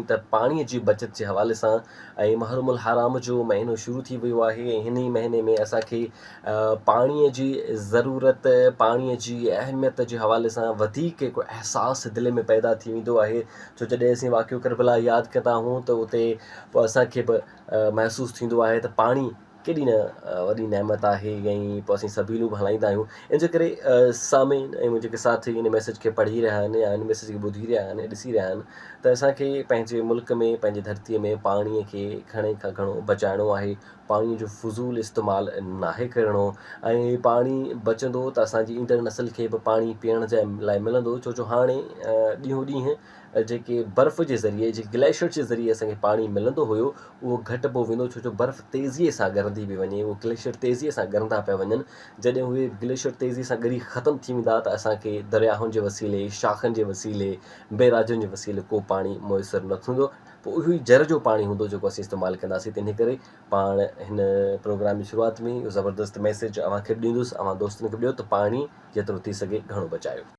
त पाणीअ जी बचत जे हवाले सां ऐं महरुमुल हराम जो महीनो शुरू थी वियो आहे ऐं हिन महीने में असांखे पाणीअ जी ज़रूरत, पाणीअ जी अहमियत जे हवाले सां वधीक हिकु अहसासु दिलि में पैदा थी वेंदो आहे। छो जॾहिं असीं वाक़ियो करबला यादि कंदा आहियूं त उते पोइ असांखे बि महसूसु थींदो आहे त पाणी केॾी न वॾी नेमत आहे ऐं पोइ असीं सभीलूं बि हलाईंदा आहियूं। इन जे करे सामीन ऐं मुंहिंजे जेके साथी इन मैसेज खे पढ़ी रहिया आहिनि या इन मैसेज खे ॿुधी रहिया आहिनि, ॾिसी रहिया आहिनि, त असांखे पंहिंजे मुल्क में, पंहिंजे धरतीअ में पाणीअ खे घणे खां घणो बचाइणो आहे। पाणीअ जो फज़ूल इस्तेमालु नाहे करिणो ऐं पाणी बचंदो त असांजी ईंदड़ नसल खे बि पाणी पीअण जे लाइ मिलंदो। छो जो हाणे ॾींहों ॾींहुं जेके बर्फ़ जे ज़रिए, जेके ग्लेशियर जे ज़रिए असांखे पाणी मिलंदो हुयो, उहो घटिजो वेंदो। छो जो बर्फ़ तेज़ीअ सां ॻरंदी पई वञे, उहो ग्लेशियर तेज़ीअ सां ॻरंदा पिया वञनि। जॾहिं उहे ग्लेशियर तेज़ी सां ॻरी ख़तमु थी वेंदा त असांखे दरियाहनि जे वसीले, शाखनि जे वसीले, बैराजनि जे वसीले को पाणी मुयसरु न थींदो। पोइ उहो ई ज़र जो पाणी हूंदो जेको असीं इस्तेमालु कंदासीं। तंहिं करे पाण हिन प्रोग्राम जी शुरूआति में इहो ज़बरदस्त मैसेज अव्हांखे बि ॾींदुसि, अव्हां दोस्तनि खे बि ॾियो त पाणी जेतिरो थी सघे घणो बचायो।